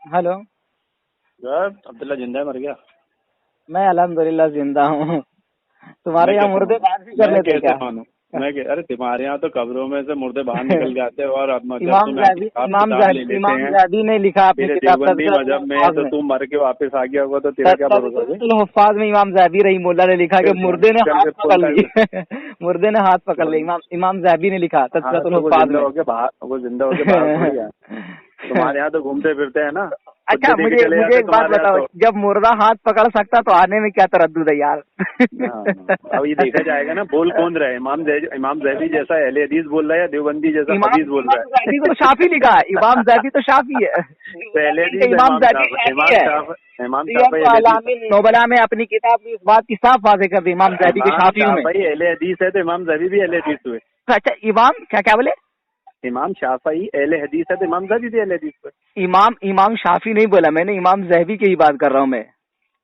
Hello. عبداللہ زندہ ہے مر گیا؟ میں الحمدللہ زندہ ہوں. تمہارے یہاں مردے باہر بھی کر لیتے کیا؟ ارے تمہارے یہاں تو قبروں میں سے مردے باہر نکل جاتے ہیں اور امام زاہبی نے لکھا اپنی کتاب دیوبندی مذہب میں تو تم مر کے واپس آ گیا ہوگا تو تیرا کیا بھروسہ ہے؟ الحفاظ میں امام زاہبی رحیم اللہ نے لکھا کہ مردے نے ہاتھ پکڑ لی. مردے نے ہاتھ پکڑ لی. امام زاہبی نے لکھا تذکرۃ الحفاظ میں. وہ زندہ ہو کے باہر تھوڑی ہے. تمہارے یہاں تو گھومتے پھرتے ہیں نا. اچھا مجھے ایک بات بتاؤ, جب مردہ ہاتھ پکڑ سکتا تو آنے میں کیا تردد ہے یار؟ اب یہ دیکھا جائے گا نا بول کون رہا ہے, امام زاہبی جیسا اہل حدیث بول رہا ہے یا دیوبندی جیسا حدیث بول رہا ہے؟ امام زاہبی کو تو شافعی لکھا ہے. امام زاہبی تو شافعی ہے. پہلے امام زاہبی نوبلا میں اپنی کتاب اس بات کی صاف واضح کر دی امام زاہبی کے شافعیوں میں. اہل حدیث ہے تو امام زاہبی بھی اہل حدیث ہوئے. اچھا امام کیا بولے؟ امام شافعی اہل حدیث ہے تو امام زاہبی بھی اہل حدیث ہوئے. امام شافعی نہیں بولا میں نے, امام زاہبی کی ہی بات کر رہا ہوں میں.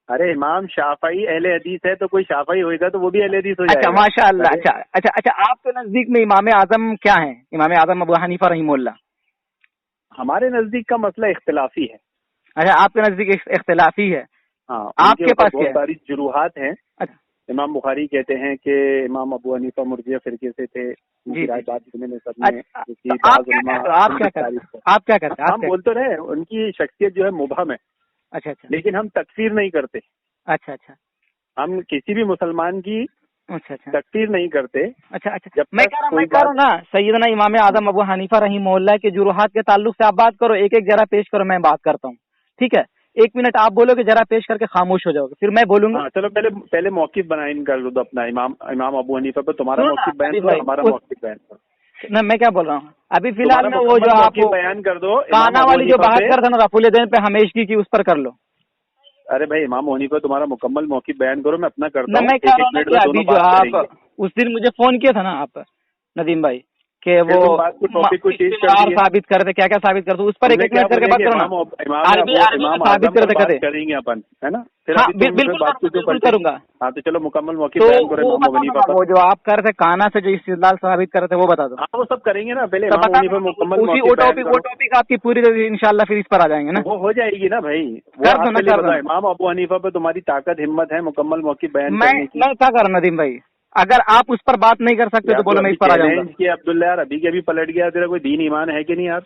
ارے امام شافعی اہل حدیث ہے تو کوئی شافعی ہوئے گا تو وہ بھی اہل حدیث ہو جائے گا. اچھا ماشاء اللہ. اچھا آپ کے نزدیک میں امام اعظم کیا ہیں؟ امام اعظم ابو حنیفہ رحمہ اللہ. ہمارے نزدیک کا مسئلہ اختلافی ہے. اچھا آپ کے نزدیک اختلافی ہے. ہاں آپ کے پاس بہت ساری جروحات ہیں. اچھا امام بخاری کہتے ہیں کہ امام ابو حنیفہ مرجئہ فرقے سے تھے. آپ کیا کرتے؟ ہم بولتے رہے ان کی شخصیت جو ہے مبہم ہے. اچھا لیکن ہم تکفیر نہیں کرتے. اچھا ہم کسی بھی مسلمان کی تکفیر نہیں کرتے. اچھا میں کہہ رہا ہوں نا سیدنا امام اعظم ابو حنیفہ رحمہ اللہ کے جروحات کے تعلق سے آپ بات کرو, ایک ذرا پیش کرو, میں بات کرتا ہوں. ٹھیک ہے, 1 منٹ آپ بولو گے, ذرا پیش کر کے خاموش ہو جاؤ گے, پھر میں بولوں گا. چلو پہلے موقف بیان کر دو اپنا امام ابو حنیفہ پہ تمہارا موقف بیان کرو, ہمارا موقف بیان کرو. نہ میں کیا بول رہا ہوں ابھی فی الحال میں وہ جو آپ بیان کر دو کانا والی جو بات کرتے نا رفول دین پہ ہمیشگی کی اس پر کر لو. ارے بھائی امام حنیفہ تمہارا مکمل موقف بیان کرو, میں اپنا کرتا ہوں. میں کہہ رہا ہوں کہ ابھی جو آپ اس دن مجھے فون کیا تھا نا آپ ندیم بھائی کہ وہ ثابت کرتے کیا ثابت کرتے اس پر ایک منٹ کر کے بات کرو نا. ثابت کرتے کریں گے اپن ہے نا. بالکل کروں گا. ہاں تو چلو مکمل موقف بیان کرو امام حنیفہ پر. وہ جو آپ کر رہے کانا سے جو استدلال ثابت کرتے وہ بتا دو. ہاں وہ سب کریں گے نا, پہلے امام حنیفہ مکمل موقف وہ ٹاپک آپ کی پوری انشاءاللہ پھر اس پر آ جائیں گے نا. وہ ہو جائے گی نا بھائی. وہ امام ابو حنیفہ پہ تمہاری طاقت ہمت ہے مکمل موقف بیان کرنے کی. میں کیا کر رہا ہوں ندیم بھائی, اگر آپ اس پر بات نہیں کر سکتے تو بولو میں اس پر آ جاؤں گا. کہ عبداللہ یار ابھی کے ابھی پلٹ گیا, تیرا کوئی دین ایمان ہے کہ نہیں یار؟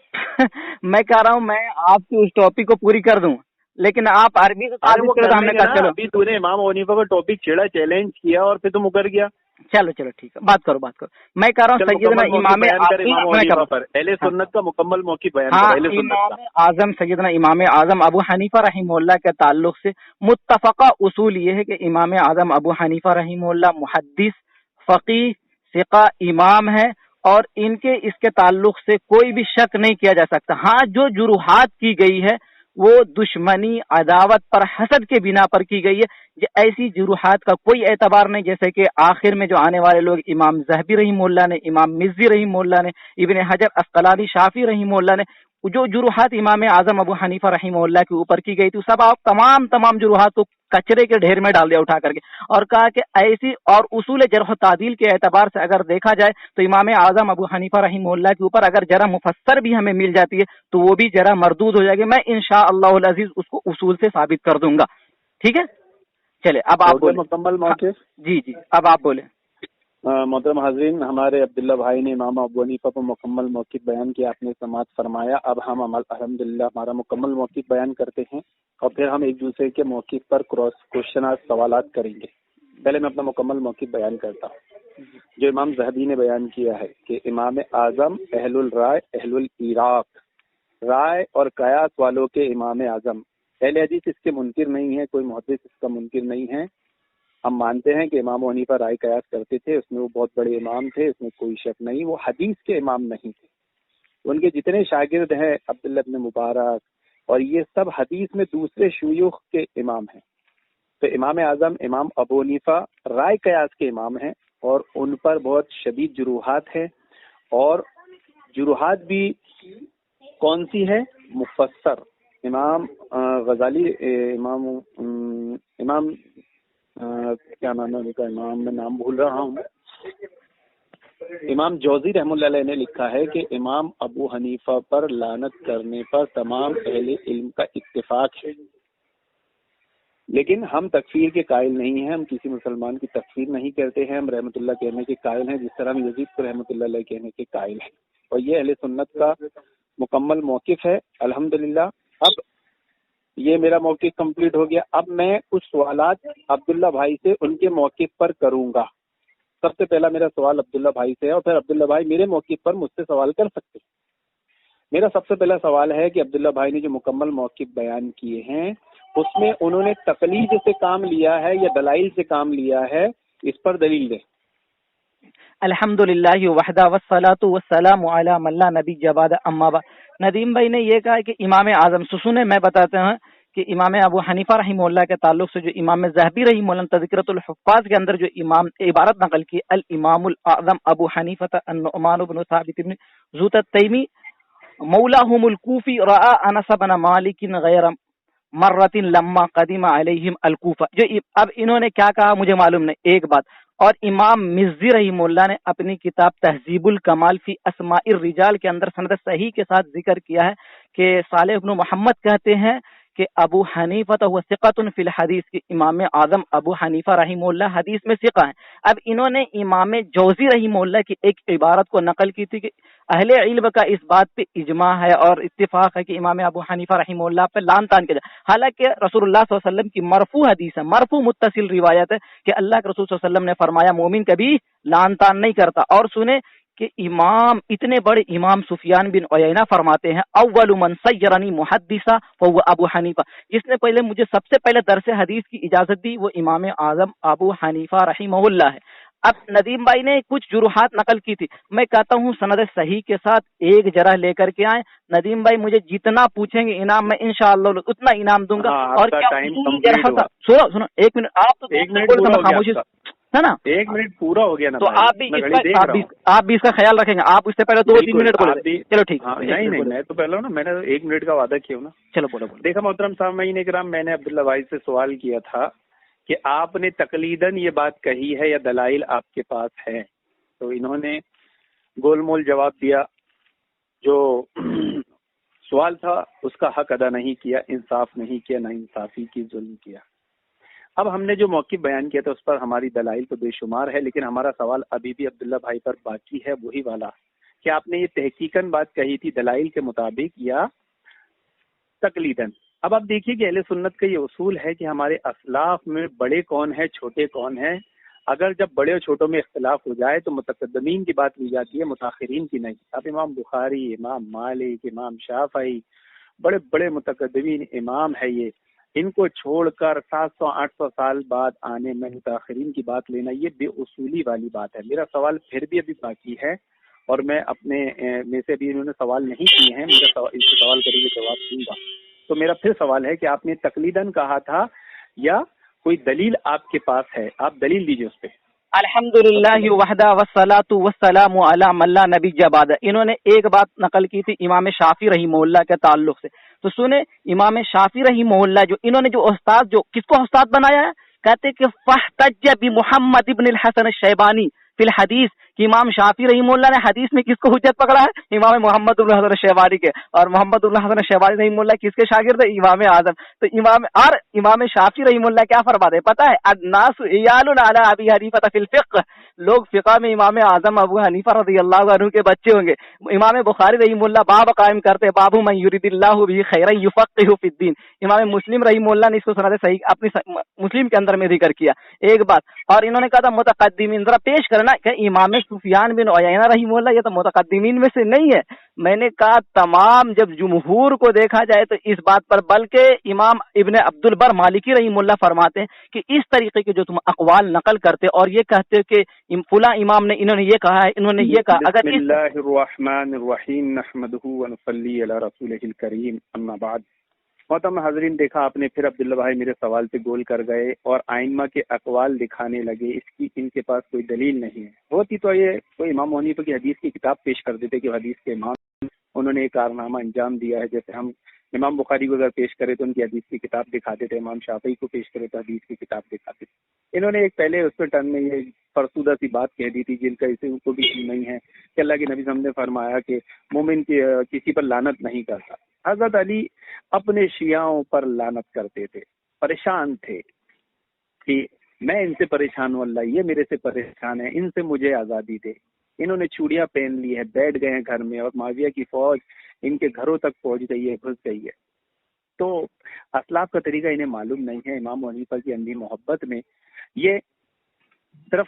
میں کہہ رہا ہوں میں آپ کی اس ٹاپک کو پوری کر دوں, لیکن آپ عربی سے تعلق کرے تو ہم نے کہا چلو ابھی تو نے امام حنیفہ کا ٹاپک چھیڑا, چیلنج کیا اور پھر تم مکر گیا. چلو ٹھیک ہے, بات کرو. میں کہہ رہا ہوں سیدنا امام حنیفہ پر اہل سنت کا مکمل موقف بیان کرو. امام اعظم سیدنا امام اعظم ابو حنیفہ رحمہ اللہ کے تعلق سے متفقہ اصول یہ ہے کہ امام اعظم ابو حنیفہ رحمہ اللہ محدث فقیہ ثقہ امام ہے, اور ان کے اس کے تعلق سے کوئی بھی شک نہیں کیا جا سکتا. ہاں جو جروحات کی گئی ہے وہ دشمنی عداوت پر حسد کے بنا پر کی گئی ہے. ایسی جروحات کا کوئی اعتبار نہیں, جیسے کہ آخر میں جو آنے والے لوگ امام زاہبی رحمہ اللہ نے, امام مزی رحمہ اللہ نے, ابن حجر عسقلانی شافعی رحمہ اللہ نے جو جروحات امام اعظم ابو حنیفہ رحمہ اللہ کے اوپر کی گئی تھی, سب آپ تمام جروحات کو کچرے کے ڈھیر میں ڈال دیا اٹھا کر کے, اور کہا کہ ایسی اور اصول جرح و تعدیل کے اعتبار سے اگر دیکھا جائے تو امام اعظم ابو حنیفہ رحمہ اللہ کے اوپر اگر جرح مفسر بھی ہمیں مل جاتی ہے تو وہ بھی جرح مردود ہو جائے گی. میں انشاءاللہ العزیز اس کو اصول سے ثابت کر دوں گا. ٹھیک ہے, چلے اب آپ بولیں. مکمل موقف. جی اب آپ بولیں. محترم حاضرین, ہمارے عبداللہ بھائی نے امام ابو حنیفہ پر مکمل موقف بیان کیا, آپ نے سماعت فرمایا. اب ہم الحمدللہ ہمارا مکمل موقف بیان کرتے ہیں اور پھر ہم ایک دوسرے کے موقف پر کوشچنات سوالات کریں گے. پہلے میں اپنا مکمل موقف بیان کرتا ہوں. جو امام زاہبی نے بیان کیا ہے کہ امام اعظم اہل الرائے اہل العراق, رائے اور قیاس والوں کے امام اعظم. اہل حدیث اس کے منکر نہیں ہے, کوئی محدث اس کا منکر نہیں ہے. ہم مانتے ہیں کہ امام حنیفہ رائے قیاس کرتے تھے, اس میں وہ بہت بڑے امام تھے, اس میں کوئی شک نہیں. وہ حدیث کے امام نہیں تھے. ان کے جتنے شاگرد ہیں عبداللہ ابن مبارک اور یہ سب حدیث میں دوسرے شیوخ کے امام ہیں. تو امام اعظم امام ابو حنیفہ رائے قیاس کے امام ہیں, اور ان پر بہت شدید جروحات ہیں. اور جروحات بھی کون سی ہے؟ مفسر. امام غزالی, امام کیا نام ہے ان کا, امام میں نام بھول رہا ہوں. امام جوزی رحمۃ اللہ علیہ نے لکھا ہے کہ امام ابو حنیفہ پر لعنت کرنے پر تمام اہل علم کا اتفاق ہے، لیکن ہم تکفیر کے قائل نہیں ہیں، ہم کسی مسلمان کی تکفیر نہیں کرتے ہیں، ہم رحمۃ اللہ کہنے کے قائل ہیں جس طرح ہم یزید کو رحمۃ اللہ علیہ کہنے کے قائل ہیں، اور یہ اہل سنت کا مکمل موقف ہے الحمدللہ۔ اب یہ میرا موقف کمپلیٹ ہو گیا، اب میں کچھ سوالات عبداللہ بھائی سے ان کے موقف پر کروں گا۔ سب سے پہلا میرا سوال عبداللہ بھائی سے ہے، اور پھر عبداللہ بھائی میرے موقف پر مجھ سے سوال کر سکتے ہیں۔ میرا سب سے پہلا سوال ہے کہ عبداللہ بھائی نے جو مکمل موقف بیان کیے ہیں اس میں انہوں نے تقلید سے کام لیا ہے یا دلائل سے کام لیا ہے، اس پر دلیل دیں۔ الحمدللہ وحدہ والصلاۃ والسلام علی من لا نبی بعد اما بعد۔ ندیم بھائی نے یہ کہا کہ امام اعظم سنیں میں بتاتا ہوں کہ امام ابو حنیفہ رحمہ اللہ کے تعلق سے جو امام ذہبی رحمہ اللہ تذکرۃ الحفاظ کے اندر جو امام عبارت نقل کی، الامام الاعظم ابو حنیفہ النعمان بن ثابت بن زوت التیمی مولاہم الکوفی رأى انس بن مالک غیر مرت لما قدم علیہم الکوفہ۔ جو اب انہوں نے کیا کہا مجھے معلوم نہیں، ایک بات۔ اور امام مزی رحمہ اللہ نے اپنی کتاب تہذیب الکمال فی اسماء الرجال کے اندر سند صحیح کے ساتھ ذکر کیا ہے کہ صالح بن محمد کہتے ہیں کہ ابو حنیفہ تو ثقۃ فی الحدیث، کہ امام اعظم ابو حنیفہ رحمہ اللہ حدیث میں ثقہ ہیں۔ اب انہوں نے امام جوزی رحمہ اللہ کی ایک عبارت کو نقل کی تھی کہ اہل علم کا اس بات پہ اجماع ہے اور اتفاق ہے کہ امام ابو حنیفہ رحمہ اللہ پہ لعن طعن کیا جائے، حالانکہ رسول اللہ صلی اللہ علیہ وسلم کی مرفوع حدیث ہے، مرفوع متصل روایت ہے کہ اللہ کے رسول صلی اللہ علیہ وسلم نے فرمایا مومن کبھی لعن طعن نہیں کرتا۔ اور سنیں کہ امام اتنے بڑے امام سفیان بن عیینہ فرماتے ہیں اول من سیرنی محدثا فهو ابو حنیفہ، جس نے پہلے مجھے سب سے پہلے درس حدیث کی اجازت دی وہ امام اعظم ابو حنیفہ رحمہ اللہ ہے۔ اب ندیم بھائی نے کچھ جروحات نقل کی تھی، میں کہتا ہوں سند صحیح کے ساتھ ایک جرح لے کر کے آئیں، ندیم بھائی مجھے جتنا پوچھیں گے انعام میں انشاءاللہ اتنا انعام دوں گا۔ اور کیا سنو ایک منٹ، آپ تو خاموشی ہے نا، ایک منٹ پورا ہو گیا نا، تو آپ بھی اس کا خیال رکھیں گے، آپ اس سے پہلے 2-3 منٹ بولے، چلو ٹھیک ہے۔ نہیں میں تو پہلے نا میں نے 1 منٹ کا وعدہ کیا نا، چلو بولو۔ دیکھا محترم سامعین کرام، میں نے عبداللہ بھائی سے سوال کیا تھا کہ آپ نے تقلیداً یہ بات کہی ہے یا دلائل آپ کے پاس ہے، تو انہوں نے گول مول جواب دیا، جو سوال تھا اس کا حق ادا نہیں کیا، انصاف نہیں کیا، نا انصافی کی ظلم کیا۔ اب ہم نے جو موقف بیان کیا تھا اس پر ہماری دلائل تو بے شمار ہے، لیکن ہمارا سوال ابھی بھی عبداللہ بھائی پر باقی ہے، وہی والا کہ آپ نے یہ تحقیقاً بات کہی تھی دلائل کے مطابق یا تقلیداً۔ اب آپ دیکھیے کہ اہل سنت کا یہ اصول ہے کہ ہمارے اسلاف میں بڑے کون ہیں چھوٹے کون ہیں، اگر جب بڑے اور چھوٹوں میں اختلاف ہو جائے تو متقدمین کی بات لی جاتی ہے، متاخرین کی نہیں۔ اب امام بخاری، امام مالک، امام شافعی، بڑے بڑے متقدمین امام ہے، یہ ان کو چھوڑ کر 700-800 سال بعد آنے میں متاخرین کی بات لینا یہ بے اصولی والی بات ہے۔ میرا سوال پھر بھی ابھی باقی ہے، اور میں اپنے میں سے بھی انہوں نے سوال نہیں کیے ہیں، میرا ان سے سوال کریں گے جواب دوں گا۔ تو میرا پھر سوال ہے کہ آپ نے تقلیداً کہا تھا یا کوئی دلیل آپ کے پاس ہے؟ آپ دلیل دیجیے اس پہ۔ الحمدللہ وحدہ والصلاۃ والسلام علی من لا نبی بعد۔ انہوں نے ایک بات نقل کی تھی امام شافعی رحمہ اللہ کے تعلق سے، تو سنیں امام شافعی رحمہ اللہ جو انہوں نے جو استاد، جو کس کو استاد بنایا ہے، کہتے کہ فاحتج بمحمد ابن الحسن الشیبانی فی الحدیث، کہ امام شافعی رحمہ اللہ نے حدیث میں کس کو حجت پکڑا ہے؟ امام محمد بن حسن الشیبانی کے، اور محمد بن حسن الشیبانی رحمہ اللہ کس کے شاگرد ہے؟ امام اعظم۔ تو امام شافعی رحمہ اللہ کیا فرماتے ہیں پتہ ہے؟ الناس عیال علی ابی حنیفہ فی الفقہ، لوگ فقہ میں امام اعظم ابو حنیفہ رضی اللہ عنہ کے بچے ہوں گے۔ امام بخاری رحمہ اللہ باب قائم کرتے باب من یرید اللہ بہ خیرا یفقہہ فی الدین۔ امام مسلم رحمہ اللہ نے اس کو سند صحیح اپنی مسلم کے اندر میں ذکر کیا۔ ایک بات اور انہوں نے کہا تھا متقدمین، ذرا پیش کرنا کہ امام سفیان بن عیینہ رحمہ اللہ یہ تو متقدمین میں سے نہیں ہے۔ میں نے کہا تمام جب جمہور کو دیکھا جائے تو اس بات پر، بلکہ امام ابن عبد البر مالکی رحمہ اللہ فرماتے ہیں کہ اس طریقے کے جو تم اقوال نقل کرتے اور یہ کہتے کہ فلاں امام نے انہوں نے یہ کہا ہے، انہوں نے یہ کہا، اگر بسم اللہ الرحمن الرحیم نحمدہ ونصلی علی رسولہ الکریم اما بعد۔ محترم حاضرین، دیکھا آپ نے پھر عبداللہ بھائی میرے سوال پہ گول کر گئے اور آئمہ کے اقوال دکھانے لگے، اس کی ان کے پاس کوئی دلیل نہیں ہے۔ ہوتی تو یہ کوئی امام حنیفہ کی حدیث کی کتاب پیش کر دیتے کہ حدیث کے امام انہوں نے ایک کارنامہ انجام دیا ہے، جیسے ہم امام بخاری کو اگر پیش کرے تو ان کی حدیث کی کتاب دکھاتے تھے، امام شافعی کو پیش کرے تو حدیث کی کتاب دکھاتے تھے۔ انہوں نے ایک پہلے اس پہ ٹرن میں یہ فرسودہ سی بات کہہ دی تھی جن کا اسے کو بھی نہیں ہے کہ اللہ کے نبی صلی اللہ علیہ وسلم نے فرمایا کہ مومن کی کسی پر لعنت نہیں کرتا. حضرت علی اپنے شیعوں پر لعنت کرتے تھے، پریشان تھے کہ میں ان سے پریشان ہوں، اللہ یہ میرے سے پریشان ہے، ان سے مجھے آزادی دے. انہوں نے چوڑیاں پہن لی ہے، بیٹھ گئے ہیں گھر میں، اور معاویہ کی فوج ان کے گھروں تک پہنچ گئی ہے، گھس گئی ہے. تو اسلاف کا طریقہ انہیں معلوم نہیں ہے. امام ابو حنیفہ کی اندھی محبت میں یہ صرف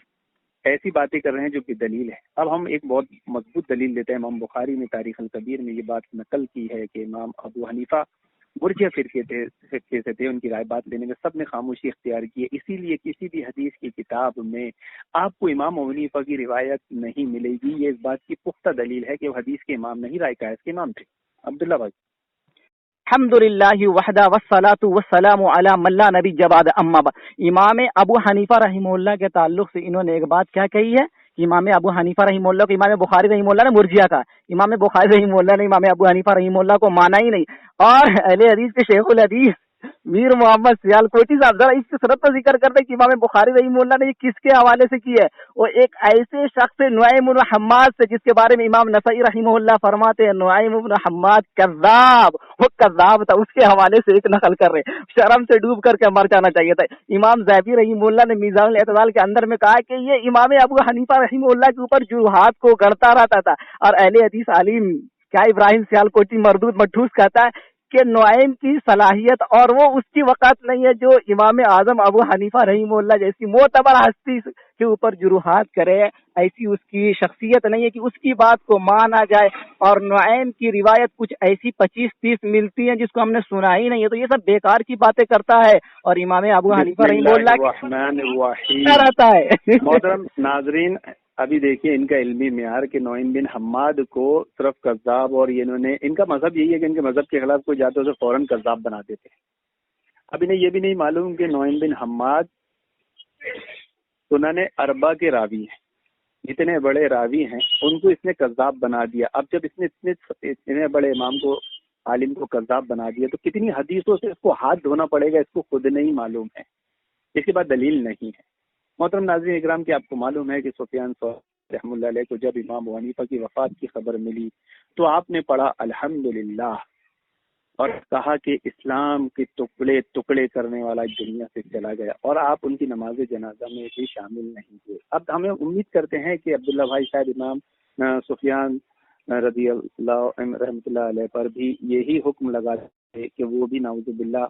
ایسی باتیں کر رہے ہیں جو کہ دلیل ہے. اب ہم ایک بہت مضبوط دلیل لیتے ہیں. امام بخاری نے تاریخ الکبیر میں یہ بات نقل کی ہے کہ امام ابو حنیفہ مرجئہ فرقے سے تھے، ان کی رائے بات لینے میں سب نے خاموشی اختیار کی ہے. اسی لیے کسی بھی حدیث کی کتاب میں آپ کو امام ابو حنیفہ کی روایت نہیں ملے گی. یہ اس بات کی پختہ دلیل ہے کہ وہ حدیث کے امام نہیں، رائے قیاس کے امام تھے. عبداللہ بھائی. الحمد للہ وحدہ والصلاۃ والسلام علی من لا نبی بعد اما بعد. امام ابو حنیفہ رحمہ اللہ کے تعلق سے انہوں نے ایک بات کیا کہی ہے کہ امام ابو حنیفہ رحمہ اللہ کو امام بخاری رحمہ اللہ نے مرجئہ کہا. امام بخاری رحمہ اللہ نے امام ابو حنیفہ رحمہ اللہ کو مانا ہی نہیں. اور اہل حدیث کے شیخ الحدیث میر محمد سیالکوٹی صاحب ذرا اس کی صورت پر ذکر کرتے کہ امام بخاری رحمہ اللہ نے یہ کس کے حوالے سے کی ہے. وہ ایک ایسے شخص نعیم بن حماد سے جس کے بارے میں امام نسائی رحمہ اللہ فرماتے ہیں نعیم بن حماد کذاب، وہ کذاب تھا، اس کے حوالے سے ایک نقل کر رہے. شرم سے ڈوب کر کے مر جانا چاہیے تھا. امام ذہبی رحمہ اللہ نے میزان الاعتدال کے اندر میں کہا کہ یہ امام ابو حنیفہ رحمہ اللہ کے اوپر جرحات کو گڑتا رہتا تھا. اور اہل حدیث عالم کیا ابراہیم سیالکوٹی مردود مٹھوس کہتا ہے کہ نعیم کی صلاحیت اور وہ اس کی وقت نہیں ہے جو امام اعظم ابو حنیفہ رحمہ اللہ جیسی معتبر ہستی کے اوپر جروحات کرے. ایسی اس کی شخصیت نہیں ہے کہ اس کی بات کو مانا جائے. اور نعیم کی روایت کچھ ایسی 25-30 ملتی ہیں جس کو ہم نے سنا ہی نہیں ہے. تو یہ سب بیکار کی باتیں کرتا ہے اور امام ابو حنیفہ رحمہ اللہ رہتا ہے. محترم ناظرین، ابھی دیکھیے ان کا علمی معیار کہ نعیم بن حماد کو صرف کذاب، اور انہوں نے ان کا مذہب یہی ہے کہ ان کے مذہب کے خلاف کوئی جاتا ہے تو فوراً کذاب بنا دیتے ہیں. اب انہیں یہ بھی نہیں معلوم کہ نعیم بن حماد سنن اربع کے راوی ہیں، اتنے بڑے راوی ہیں، ان کو اس نے کذاب بنا دیا. اب جب اس نے اتنے بڑے امام کو، عالم کو کذاب بنا دیا تو کتنی حدیثوں سے اس کو ہاتھ دھونا پڑے گا، اس کو خود نہیں معلوم ہے. اس کے بعد دلیل نہیں ہے. محترم ناظرین اکرام کہ آپ کو معلوم ہے کہ سفیان ثوری رحمۃ اللہ علیہ کو جب امام ابو حنیفہ کی وفات کی خبر ملی تو آپ نے پڑھا الحمدللہ اور کہا کہ اسلام کے ٹکڑے ٹکڑے کرنے والا دنیا سے چلا گیا، اور آپ ان کی نماز جنازہ میں بھی شامل نہیں ہوئے. اب ہمیں امید کرتے ہیں کہ عبداللہ بھائی شاید امام سفیان رضی اللہ رحمۃ اللہ علیہ پر بھی یہی حکم لگا تھے کہ وہ بھی نعوذ باللہ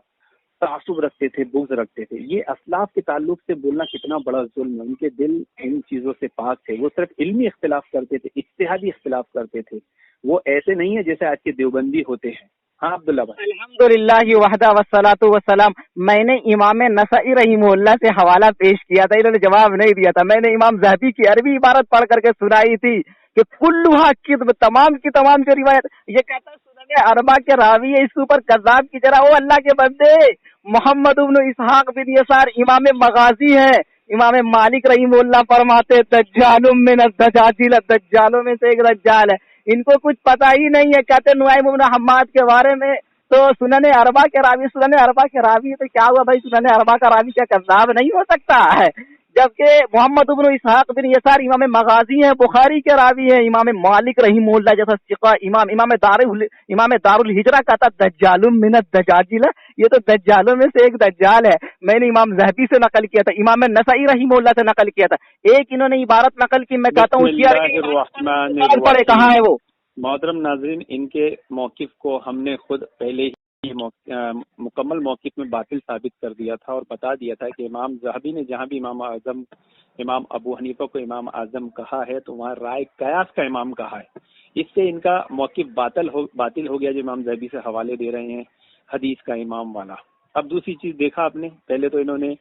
تعصب رکھتے تھے، بغض رکھتے تھے. یہ اسلاف کے تعلق سے بولنا کتنا بڑا ظلم ہے. ان کے دل ان چیزوں سے پاک تھے. وہ صرف علمی اختلاف کرتے تھے، اجتہادی اختلاف کرتے تھے. وہ ایسے نہیں ہیں جیسے آج کے دیوبندی ہوتے ہیں. ہاں عبداللہ بھائی. الحمدللہ وحدہ والصلاۃ والسلام. میں نے امام نسائی رحمہ اللہ سے حوالہ پیش کیا تھا، انہوں نے جواب نہیں دیا تھا. میں نے امام ذہبی کی عربی عبارت پڑھ کر کے سنائی تھی کہ کلھا کذب، تمام کی تمام جو روایت یہ کہتا ہے سنن اربع کے راوی ہے، اس کے اوپر کذاب کی جرا. او اللہ کے بندے، محمد بن اسحاق بن یسار امام مغازی ہیں. امام مالک رحمہ اللہ فرماتے دجال من الدجاجل، دجالوں میں سے ایک دجال ہے. ان کو کچھ پتہ ہی نہیں ہے. کہتے نعیم بن حماد کے بارے میں تو سنن اربع کے راوی، سنن اربع کے راوی تو کیا ہوا بھائی، سنن اربع کا راوی کیا کذاب نہیں ہو سکتا ہے؟ جبکہ محمد بن اسحاق بن یسار امام مغازی ہیں، بخاری کے راوی ہیں. امام مالک رحمہ اللہ جیسا ثقہ امام دار الہجرہ کا تھا دجال من الدجاجل، یہ تو دجالوں میں سے ایک دجال ہے. میں نے امام ذہبی سے نقل کیا تھا، امام نسائی رحمہ اللہ سے نقل کیا تھا. ایک انہوں نے عبارت نقل کی، میں کہتا ہوں پڑھے کہاں ہے وہ. محترم ناظرین، ان کے موقف کو ہم نے خود پہلے ہی مکمل موقف میں باطل ثابت کر دیا تھا اور بتا دیا تھا کہ امام ذہبی نے جہاں بھی امام ابو حنیفہ کو امام اعظم کہا ہے تو وہاں رائے قیاس کا امام کہا ہے. اس سے ان کا موقف باطل ہو گیا جو امام ذہبی سے حوالے دے رہے ہیں حدیث کا امام والا. اب دوسری چیز دیکھا آپ نے، پہلے تو انہوں نے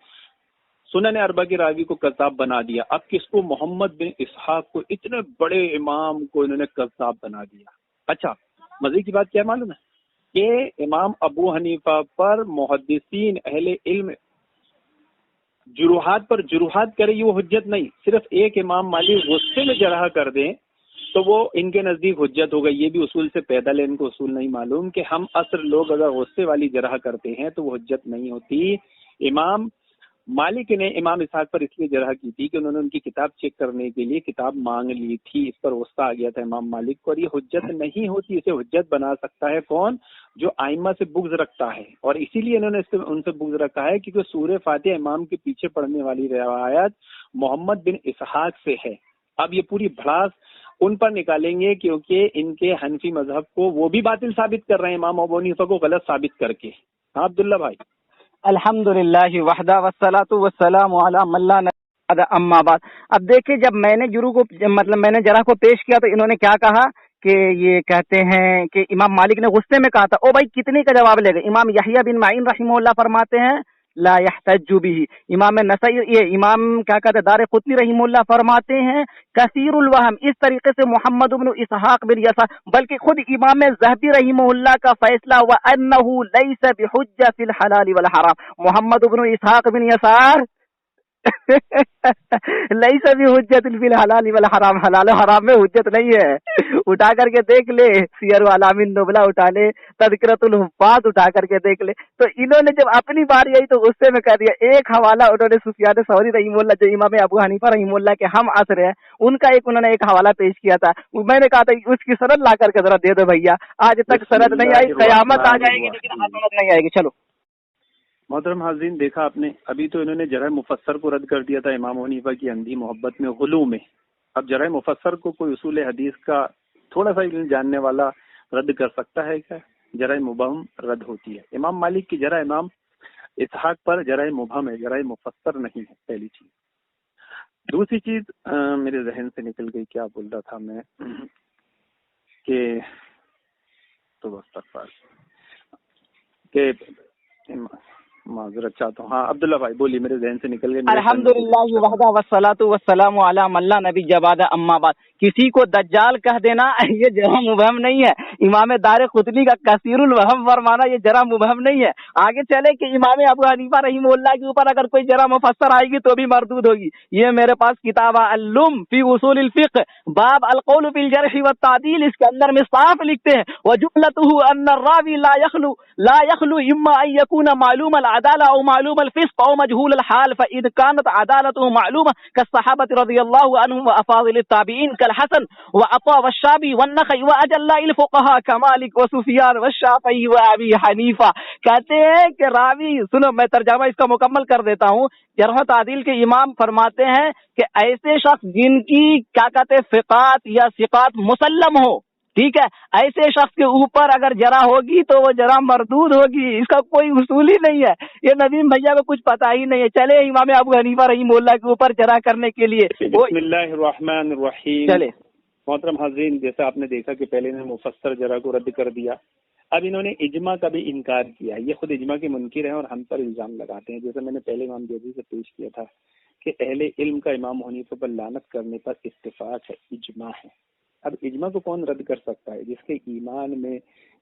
سنن اربع کے راوی کو کذاب بنا دیا. اب کس کو؟ محمد بن اسحاق کو، اتنے بڑے امام کو انہوں نے کذاب بنا دیا. اچھا مزے کی بات کیا معلوم ہے کہ امام ابو حنیفہ پر محدثین اہل علم جروحات پر جروحات کرے، یہ وہ حجت نہیں. صرف ایک امام مالک غصے میں جرح کر دیں تو وہ ان کے نزدیک حجت ہوگا. یہ بھی اصول سے پیدل ہے، ان کو اصول نہیں معلوم کہ ہم عصر لوگ اگر غصے والی جرح کرتے ہیں تو وہ حجت نہیں ہوتی. امام مالک نے امام اسحاق پر اس لیے جرح کی تھی کہ انہوں نے ان کی کتاب چیک کرنے کے لیے کتاب مانگ لی تھی، اس پر غصہ آ گیا تھا امام مالک کو، اور یہ حجت نہیں ہوتی، اسے حجت بنا سکتا ہے کون؟ جو ائمہ سے بغض رکھتا ہے، اور اسی لیے انہوں نے ان سے بغض رکھا ہے کیونکہ سورہ فاتحہ امام کے پیچھے پڑھنے والی روایت محمد بن اسحاق سے ہے۔ اب یہ پوری بھڑاس ان پر نکالیں گے کیونکہ ان کے حنفی مذہب کو وہ بھی باطل ثابت کر رہے ہیں، امام ابو حنیفہ کو غلط ثابت کر کے۔ ہاں عبداللہ بھائی، الحمدللہ وحدہ والصلاۃ والسلام علی من لا نبی بعد اما بعد۔ اب دیکھیں جب میں نے میں نے جرح کو پیش کیا تو انہوں نے کیا کہا کہ یہ کہتے ہیں کہ امام مالک نے غصے میں کہا تھا، او بھائی کتنے کا جواب لے گا؟ امام یحییٰ بن معین رحمہ اللہ فرماتے ہیں لا یحتج به۔ امام نسائی یہ امام کیا کہتے ہیں دارقطنی رحمہ اللہ فرماتے ہیں کثیر الوہم، اس طریقے سے محمد بن اسحاق بن یسار، بلکہ خود امام ذہبی رحمہ اللہ کا فیصلہ ہوا انہ لیس بحجہ فی الحلال والحرام، محمد بن اسحاق بن یسار لیس بحجۃ فی الحلال والحرام، حلال و حرام میں حجت نہیں ہے۔ اٹھا کر کے دیکھ لے، سیر اعلام النبلاء اٹھا لے، تذکرۃ الحفاظ اٹھا کر کے دیکھ لے۔ تو انہوں نے جب اپنی باری آئی تو غصے میں کہہ دیا۔ ایک حوالہ انہوں نے سفیان ثوری رحمہ اللہ جو امام ابو حنیفہ رحمہ اللہ کے ہم عصر ہیں، ان کا انہوں نے ایک حوالہ پیش کیا تھا، میں نے کہا تھا اس کی سند لا کر کے ذرا دے دو بھیا، آج تک سند نہیں آئی، قیامت آ جائے گی لیکن سند نہیں آئے گی۔ چلو محترم حاضرین، دیکھا آپ نے، ابھی تو انہوں نے جرح مفسر کو رد کر دیا تھا امام حنیفہ کی اندھی محبت میں، غلو میں۔ اب جرح مفسر کو کوئی اصول حدیث کا تھوڑا سا علم جاننے والا رد کر سکتا ہے کیا؟ جرح مبہم رد ہوتی ہے۔ امام مالک کی جرح امام اسحاق پر جرح مبہم ہے، جرح مفسر نہیں ہے، پہلی چیز۔ دوسری چیز میرے ذہن سے نکل گئی، کیا بول رہا تھا میں کہ معذرت چاہتا ہوں، ہاں عبداللہ بھائی بولیے، میرے ذہن سے نکل گئے۔ الحمدللہ وحدہ والصلاۃ والسلام علی من لا نبی بعد اما بعد۔ کسی کو دجال کہہ دینا یہ جرح مبہم نہیں ہے، امام دارقطنی کا کثیر الوہم فرمانا یہ جرح مبہم نہیں ہے۔ آگے چلے کہ امام ابو حنیفہ رحمہ اللہ کے اوپر اگر کوئی جرح مفسر آئے گی تو بھی مردود ہوگی۔ یہ میرے پاس کتاب علم فی اصول الفقہ باب القول فی الجرح والتعدیل، اس کے اندر میں صاف لکھتے ہیں وجملته ان الراوی لا يخلو اما ان يكون معلوم العدالة او معلوم الفسق او مجهول الحال، فإذ كانت عدالته معلومة كالصحابة رضي الله عنهم وأفاضل التابعين كالحسن وعطاء والشعبي والنخعي وأجلاء الفقهاء كمالك وسفيان والشافعي وأبي حنيفة۔ کہتے ہیں کہ راوی، سنو میں ترجمہ اس کا مکمل کر دیتا ہوں، جرح و تعدیل کے امام فرماتے ہیں کہ ایسے شخص جن کی کیا کہتے ہیں فقات یا ثقات مسلم ہو، ٹھیک ہے، ایسے شخص کے اوپر اگر جرح ہوگی تو وہ جرح مردود ہوگی، اس کا کوئی اصول ہی نہیں ہے۔ یہ ندیم بھیا کو کچھ پتہ ہی نہیں ہے۔ چلے امام ابو حنیفہ رحمہ اللہ کے اوپر جرح کرنے کے لیے بسم اللہ الرحمن الرحیم۔ چلے محترم حاضرین، جیسا آپ نے دیکھا کہ پہلے نے مفسر جرح کو رد کر دیا، اب انہوں نے اجماع کا بھی انکار کیا۔ یہ خود اجماع کے منکر ہیں اور ہم پر الزام لگاتے ہیں، جیسے میں نے پہلے امام دیوبندی سے پیش کیا تھا کہ اہل علم کا امام حنیفہ پر لعنت کرنے پر اتفاق ہے، اجماع ہے۔ اب اجماع کو کون رد کر سکتا ہے؟ جس کے ایمان میں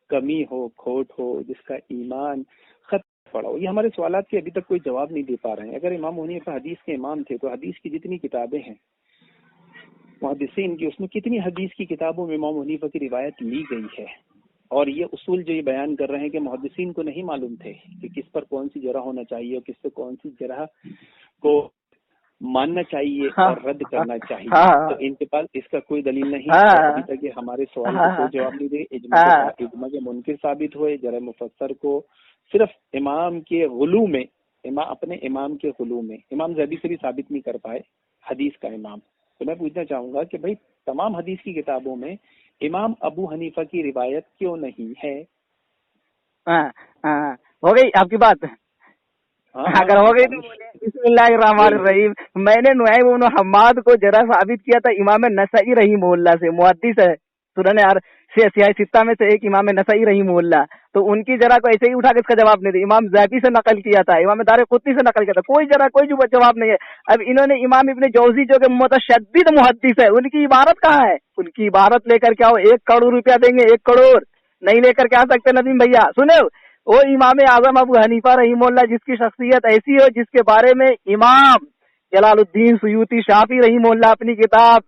کمی ہو، کھوٹ ہو، جس کا ایمان خط پڑا ہو۔ یہ ہمارے سوالات کے ابھی تک کوئی جواب نہیں دے پا رہے ہیں۔ اگر امام حنیفہ حدیث کے امام تھے تو حدیث کی جتنی کتابیں ہیں محدثین کی، اس میں کتنی حدیث کی کتابوں میں امام حنیفہ کی روایت لی گئی ہے؟ اور یہ اصول جو یہ بیان کر رہے ہیں کہ محدثین کو نہیں معلوم تھے کہ کس پر کون سی جرح ہونا چاہیے اور کس سے کون سی جرح کو ماننا چاہیے اور رد کرنا چاہیے، تو ان کے پاس اس کا کوئی دلیل نہیں ہے۔ ابھی تک یہ ہمارے سوال کو کوئی جواب نہیں دے۔ اجماع کے منکر ثابت ہوئے، جرح مفسر کو صرف امام کے غلو میں، اپنے امام کے غلو میں، امام ذہبی سے بھی ثابت نہیں کر پائے حدیث کا امام۔ تو میں پوچھنا چاہوں گا کہ بھائی تمام حدیث کی کتابوں میں امام ابو حنیفہ کی روایت کیوں نہیں ہے؟ ہو گئی آپ کی بات؟ اگر ہو گئی تو بسم اللہ الرحمن الرحیم۔ میں نے نعیم بن حماد کو جرح ثابت کیا تھا امام نسائی رحمہ اللہ سے، محدث ہے، سنن سیاہ ستہ میں سے ایک امام نسائی رحمہ اللہ، تو ان کی جرح کو ایسے ہی اٹھا کے اس کا جواب نہیں دیا، امام ذہبی سے نقل کیا تھا، امام دارقطنی سے نقل کیا تھا، کوئی جرح کوئی جواب نہیں ہے۔ اب انہوں نے امام ابن جوزی جو کہ متشدد محدث ہے، ان کی عبارت کہاں ہے؟ ان کی عبارت لے کر کے آؤ، 1 کروڑ روپیہ دیں گے، 1 کروڑ نہیں لے کر کے آ سکتے ندیم بھیا۔ سنو، وہ امام اعظم ابو حنیفہ رحمہ اللہ جس کی شخصیت ایسی ہو جس کے بارے میں امام جلال الدین سیوطی شافعی رحمہ اللہ اپنی کتاب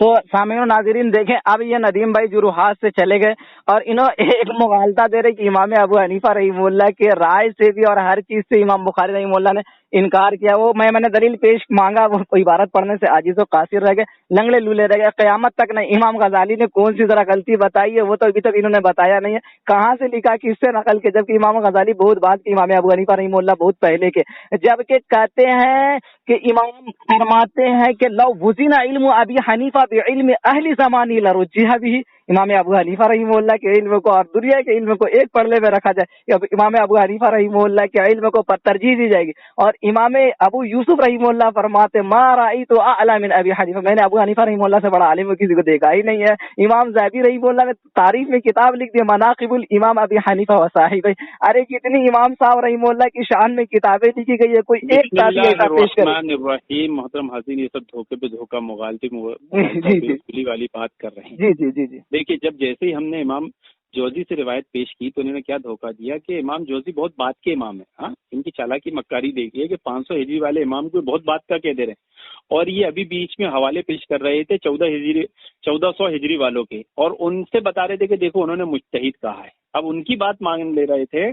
تو سامعین و ناظرین دیکھیں، اب یہ ندیم بھائی جروحات سے چلے گئے اور انہوں ایک مغالطہ دے رہے کہ امام ابو حنیفہ رحمہ اللہ کے رائے سے بھی اور ہر چیز سے امام بخاری رحمہ اللہ نے انکار کیا. وہ میں نے دلیل پیش مانگا، وہ عبارت پڑھنے سے عاجز و قاصر رہ گئے، لنگڑے لولے رہ گئے. قیامت تک نہیں امام غزالی نے کون سی ذرا غلطی بتائی ہے وہ تو ابھی تک انہوں نے بتایا نہیں ہے. کہاں سے لکھا، کس سے نقل کے، جبکہ امام غزالی بہت بعد کے، امام ابو حنیفہ رحمہ اللہ بہت پہلے کے. جبکہ کہتے ہیں کہ امام فرماتے ہیں کہ لو وزن علم ابی حنیفہ بعلم اہل زمانی لرجح بھی. امام ابو حنیفہ رحمہ اللہ کے علم کو اور دنیا کے علم کو ایک پڑھنے میں رکھا جائے، امام ابو حنیفہ رحمہ اللہ کے علم کو ترجیح دی جائے گی. اور امام ابو یوسف رحمہ اللہ فرماتے ما رأیت اعلی من ابی حنیفہ، میں نے ابو حنیفہ رحمہ اللہ سے بڑا عالم کسی کو دیکھا ہی نہیں ہے. امام ذہبی رحمہ اللہ نے تعریف میں کتاب لکھ دی مناقب الامام ابی حنیفہ و صاحبہ. ارے کتنی امام صاحب رحمہ اللہ کی شان میں کتابیں لکھی گئی ہے، کوئی ایک بسم تابعی اللہ ایسا پیش کرے. الرحمن الرحیم. محترم حاضرین، یہ سب دھوکے پہ دھوکہ، مغالطے کھلی والی بات کر رہے ہیں. جی جی جی جی دیکھیے، جب جیسے ہی ہم نے امام جوزی سے روایت پیش کی تو انہوں نے کیا دھوکہ دیا کہ امام جوزی بہت بات کے امام ہیں. ہاں، ان کی چالاکی مکاری دیکھیے کہ 500 ہجری والے امام کو بہت بات کا کہہ دے رہے ہیں، اور یہ ابھی بیچ میں حوالے پیش کر رہے تھے 1400 ہجری والوں کے، اور ان سے بتا رہے تھے کہ دیکھو انہوں نے مجتہد کہا ہے. اب ان کی بات مان لے رہے تھے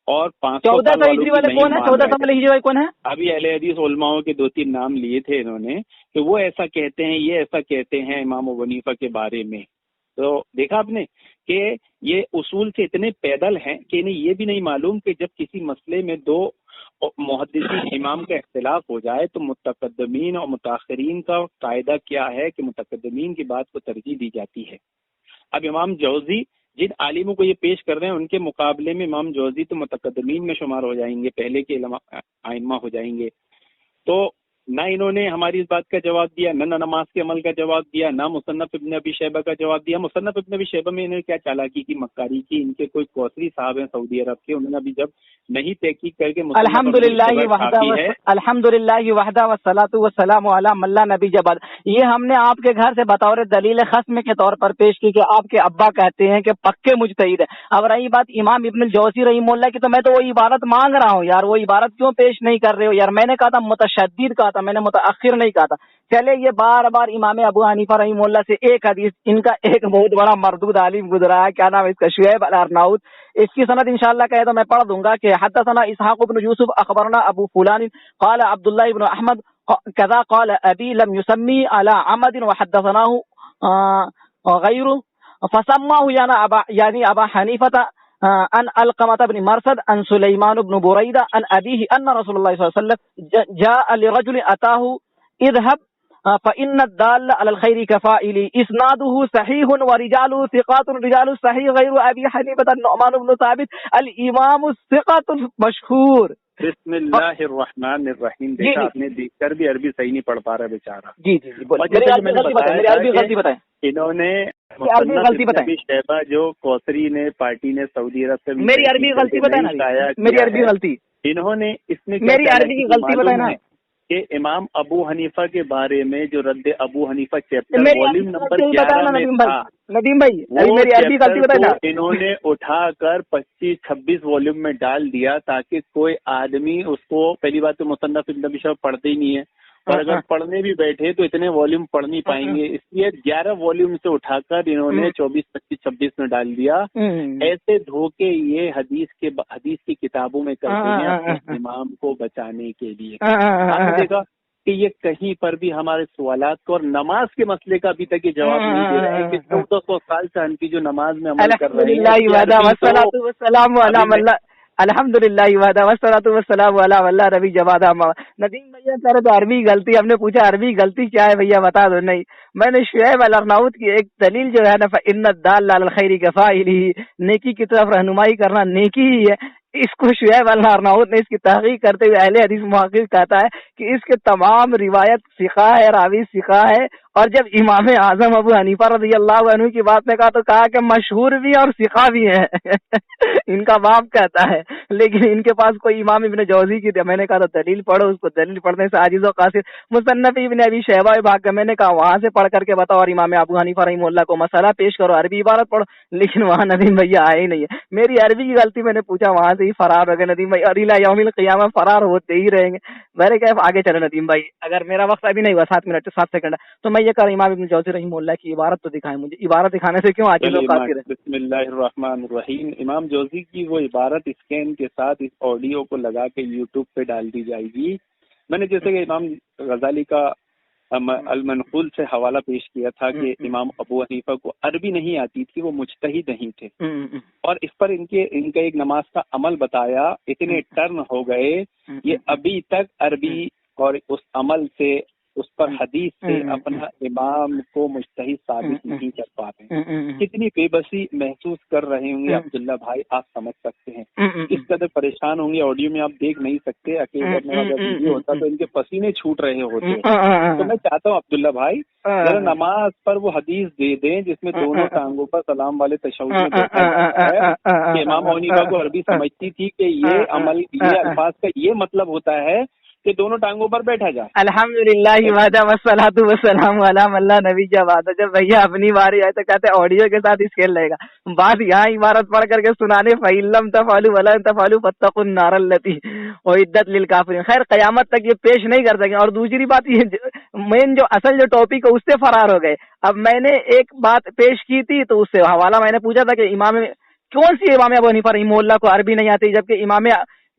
اور 500 سال والوں کی نہیں مان رہے تھے. 1400 والے ہجری والے کون ہیں؟ ابھی اہل حدیث علماء کے 2-3 نام لیے تھے انہوں نے کہ وہ ایسا کہتے ہیں، یہ ایسا کہتے ہیں امام ابو حنیفہ کے بارے میں. تو دیکھا آپ نے کہ یہ اصول سے اتنے پیدل ہیں کہ انہیں یہ بھی نہیں معلوم کہ جب کسی مسئلے میں 2 محدثین امام کا اختلاف ہو جائے تو متقدمین اور متاخرین کا قاعدہ کیا ہے کہ متقدمین کی بات کو ترجیح دی جاتی ہے. اب امام جوزی جن عالموں کو یہ پیش کر رہے ہیں ان کے مقابلے میں امام جوزی تو متقدمین میں شمار ہو جائیں گے، پہلے کے ائمہ ہو جائیں گے. تو نہ انہوں نے ہماری اس بات کا جواب دیا، نہ نماز کے عمل کا جواب دیا، نہ مصنف ابن ابی شیبہ کا جواب دیا. مصنف ابن ابی شیبہ میں انہوں نے کیا چالاکی کی، مکاری کی. ان کے کوئی کوثری صاحب ہیں سعودی عرب کے، انہوں نے ابھی جب نہیں تحقیق کر کے الحمدللہ وحدہ والصلاۃ والسلام علی من لا نبی بعد. یہ ہم نے آپ کے گھر سے بطور دلیل خصم کے طور پر پیش کی کہ آپ کے ابا کہتے ہیں کہ پکے مجتہد ہے. اب رہی بات امام ابن الجوزی رحمہ اللہ کی، تو میں تو وہ عبارت مانگ رہا ہوں یار، وہ عبارت کیوں پیش نہیں کر رہے ہو یار؟ میں نے کہا تھا متشدد کہا تھا، میں نے متاخر نہیں کہا تھا. چلے یہ بار بار امام ابو حنیفہ رحمہ اللہ سے ایک حدیث، ان کا ایک بہت بڑا مردود عالم گزرا ہے، کیا نام ہے اس کا، شعیب الارناؤت. اس کی سند انشاءاللہ کہے تو میں پڑھ دوں گا کہ حدثنا اسحاق بن یوسف اخبرنا ابو فلان قال عبداللہ بن احمد كذا قال ابي لم يسمي على عمد وحدثناه غيره فسماه يعني ابا حنيفة ان القمة بن مرصد ان سليمان بن بريدة ان ابيه ان رسول الله صلى الله عليه وسلم جاء لرجل اتاه اذهب فإن الدال على الخير كفاعل اسناده صحيح ورجاله ثقات رجال الصحيح غير ابي حنيفة النعمان بن ثابت الامام الثقة المشهور. بسم اللہ الرحمن الرحیم. دیکھا آپ نے، دیکھ کر بھی عربی صحیح نہیں پڑھ پا رہا بیچارہ. جی جی میری عربی غلطی بتائیں. انہوں نے غلطی شیبہ جو کوثری نے پارٹی نے سعودی عرب سے، میری عربی غلطی بتائیں نا، میری عربی غلطی، انہوں نے اس میں میری عربی کی غلطی بتائیں نا کہ امام ابو حنیفہ کے بارے میں جو رد ابو حنیفہ چیپٹر والیوم نمبر 11 میں تھا، ندیم بھائی میری عربی غلطی بتائیں. انہوں نے اٹھا کر 25-26 والیوم میں ڈال دیا تاکہ کوئی آدمی اس کو، پہلی بات تو مصنف ابن ابی شیبہ پڑھتے ہی نہیں ہے، اور اگر پڑھنے بھی بیٹھے تو اتنے والیوم پڑھ نہیں پائیں گے، اس لیے 11 والیوم سے اٹھا کر انہوں نے 24-25-26 میں ڈال دیا. ایسے دھوکے یہ حدیث کی کتابوں میں کرتے ہیں اپنے امام کو بچانے کے لیے. آپ نے دیکھا کہ یہ کہیں پر بھی ہمارے سوالات کو اور نماز کے مسئلے کا ابھی تک یہ جواب نہیں دے رہے ہیں کہ 1400 سال سے ان کی جو نماز میں عمل کر رہے ہیں. الحمدللہ وحدہ والصلاۃ والسلام علی اللہ ربی جوادہ. ندیم بھیا کہہ رہے تو عربی غلطی، ہم نے پوچھا عربی غلطی کیا ہے بھیا بتا دو. نہیں، میں نے شعیب الارناؤت کی ایک دلیل جو ہے نا فإن الدال علی الخیر کفاعلہ، نیکی کی طرف رہنمائی کرنا نیکی ہی ہے، اس کو شعیب الارناؤت نے اس کی تحقیق کرتے ہوئے اہل حدیث محقق کہتا ہے کہ اس کے تمام روایت ثقہ ہے، راوی ثقہ ہے. اور جب امام اعظم ابو حنیفہ رضی اللہ عنہ کی بات نے کہا تو کہا کہ مشہور بھی اور ثقہ بھی ہیں ان کا باپ کہتا ہے، لیکن ان کے پاس کوئی امام ابن جوزی کی، میں نے کہا تو دلیل پڑھو، اس کو دلیل پڑھنے سے عاجز و قاصر. مصنف ابن ابی شیبہ بھاگ کے میں نے کہا وہاں سے پڑھ کر کے بتاؤ اور امام ابو حنیفہ رحمہ اللہ کو مسئلہ پیش کرو، عربی عبارت پڑھو، لیکن وہاں ندیم بھیا آئے ہی نہیں ہے. میری عربی کی غلطی، میں نے پوچھا وہاں سے ہی فرار ہو گئے ندیم بھائی، اور الی یوم القیامہ فرار ہوتے ہی رہیں گے. میں نے کہا آگے چلے ندیم بھائی، اگر میرا وقت ابھی نہیں ہوا 7 منٹ 7 سیکنڈ، تو میں یہ کہا امام ابن جوزی رحمہ اللہ کی عبارت تو دکھائیں مجھے، عبارت دکھانے سے کیوں عاجز و قاصر ہے؟ بسم اللہ الرحمن الرحیم، امام جوزی کی وہ عبارت اسکین کے ساتھ اس آڈیو کو لگا کے یوٹیوب پہ ڈال دی جائے گی۔ میں نے جیسے کہ امام غزالی کا المنقول سے حوالہ پیش کیا تھا کہ امام ابو حنیفہ کو عربی نہیں آتی تھی، وہ مجتہد نہیں تھے، اور اس پر ان کا ایک نماز کا عمل بتایا، اتنے ٹرن ہو گئے یہ ابھی تک عربی اور اس عمل سے، اس پر حدیث سے اپنا امام کو مجتہد ثابت نہیں کر پاتے، کتنی بے بسی محسوس کر رہے ہوں گے عبداللہ بھائی، آپ سمجھ سکتے ہیں کس قدر پریشان ہوں گے۔ آڈیو میں آپ دیکھ نہیں سکتے، اکیلے میں اگر ویڈیو ہوتا تو ان کے پسینے چھوٹ رہے ہوتے۔ تو میں چاہتا ہوں عبداللہ بھائی ذرا نماز پر وہ حدیث دے دیں جس میں دونوں ٹانگوں پر سلام والے تشہد میں دیکھا جاتا ہے کہ امام ابو حنیفہ کو عربی سمجھتی تھی کہ یہ عمل، یہ الفاظ کا یہ مطلب ہوتا ہے کہ دونوں ٹانگوں پر بیٹھا جائے۔ الحمدللہ وحدہ والصلاۃ والسلام علی من لا نبی بعدہ۔ جب بھیا اپنی باری آئے تو کہتے آڈیو کے ساتھ اسکیل لے گا، بات یہاں عبارت پڑھ کر کے سنانے فَإِن لَّمْ تَفْعَلُوا وَلَن تَفْعَلُوا فَاتَّقُوا النَّارَ الَّتِي أُعِدَّتْ لِلْكَافِرِينَ۔ خیر قیامت تک یہ پیش نہیں کر سکیں۔ اور دوسری بات یہ مین جو اصل جو ٹاپک ہے اس سے فرار ہو گئے۔ اب میں نے ایک بات پیش کی تھی تو اس سے حوالہ میں نے پوچھا تھا کہ امام کون سی امام ابو حنیفہ رحمہ اللہ کو عربی نہیں آتی، جبکہ امام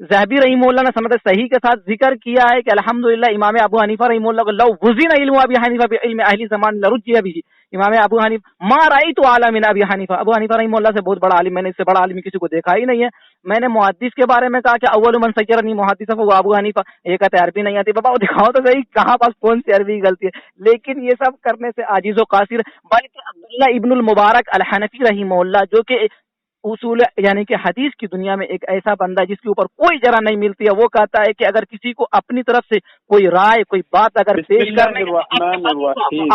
ذہبی رحمہ اللہ نے سند صحیح کے ساتھ ذکر کیا ہے کہ الحمدللہ امام ابو حنیفہ رحمہ اللہ کو لو وزن علم ابی حنیفہ بعلم اہل زمان لرجی به۔ امام ابو حنیفہ ما رأیت اعلم من ابی حنیفہ، ابو حنیفہ رحمہ اللہ سے بہت بڑا عالم، میں نے اس سے بڑا عالم کسی کو دیکھا ہی نہیں ہے۔ میں نے محدث کے بارے میں کہا کہ اول من سیرنی محدث وہ ابو حنیفہ، یہ کہتے عربی نہیں آتی۔ بابا دکھاؤ تو صحیح کہاں پاس کون سی عربی غلطی ہے۔ لیکن یہ سب کرنے سے عاجز و قاصر، بلکہ عبداللہ ابن المبارک الحنفی رحمہ اللہ جو کہ اصول یعنی کہ حدیث کی دنیا میں ایک ایسا بندہ جس کے اوپر کوئی جرا نہیں ملتی ہے، وہ کہتا ہے کہ اگر کسی کو اپنی طرف سے کوئی رائے کوئی بات اگر پیش کرنے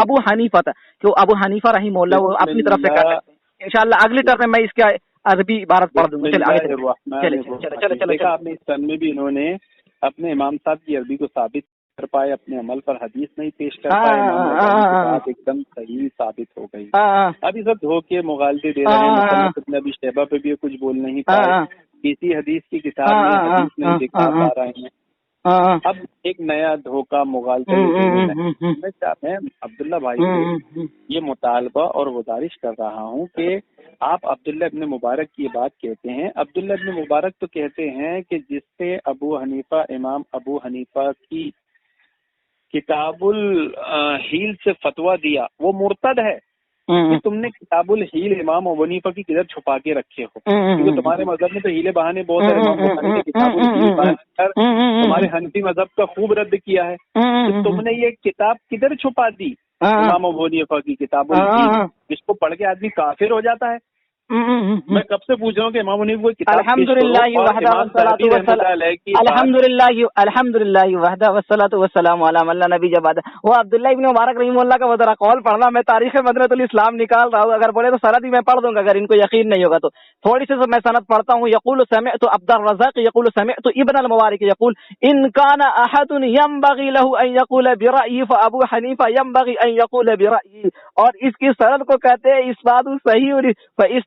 ابو حنیفہ تھا کہ ابو حنیفہ رحمہ اللہ وہ اپنی طرف سے کر سکتے ہیں۔ انشاءاللہ اگلی ٹرم میں اس کا عربی عبارت پڑھ دوں گا۔ چلے آپ نے اس ٹرم میں بھی انہوں نے اپنے امام صاحب کی عربی کو ثابت کر پائے، اپنے عمل پر حدیث نہیں پیش کر پائے، بات ایک دم صحیح ثابت ہو گئی۔ ابھی سب دھوکے مغالطے دے رہے ہیں، مصنف ابن ابی شیبہ پہ بھی کچھ بول نہیں پائے، کسی حدیث کی کتاب میں حدیث نہیں دکھا پا رہے ہیں۔ اب ایک نیا دھوکہ مغالطے میں عبداللہ بھائی سے یہ مطالبہ اور گزارش کر رہا ہوں کہ آپ عبداللہ ابن مبارک کی بات کہتے ہیں، عبداللہ ابن مبارک تو کہتے ہیں کہ جس سے ابو حنیفہ امام ابو حنیفہ کی کتاب الحیل سے فتویٰ دیا وہ مرتد ہے، کہ تم نے کتاب الحیل امام ابو حنیفہ کی کدھر چھپا کے رکھے ہو، کیونکہ تمہارے مذہب میں تو ہیلے بہانے بہت ہے، امام بخاری نے کتاب الحیل بنا کر تمہارے حنفی مذہب کا خوب رد کیا ہے، کہ تم نے یہ کتاب کدھر چھپا دی امام ابو حنیفہ کی کتاب الحیل، جس کو پڑھ کے آدمی کافر ہو جاتا ہے۔ میں کب سے پوچھ رہا ہوں کہ امام حنیفہ کو کتاب الحمدللہ وحدہ والصلاۃ والسلام علی من لا نبی بعدہ۔ وہ عبداللہ ابن مبارک رحمہ اللہ کا وہ ذرا قول پڑھنا، میں تاریخ مدینہ الاسلام نکال رہا ہوں، اگر بولے تو سند ہی میں پڑھ دوں گا اگر ان کو یقین نہیں ہوگا تو۔ تھوڑی سی میں سند پڑھتا ہوں۔ یقول سمعت عبد الرزاق یقول سمعت ابن المبارک یقول ان کان احد ينبغي له ان يقول برأیه فابو حنیفہ ينبغي ان يقول برأیه، اور اس کی سند کو کہتے ہیں اسناد صحیح،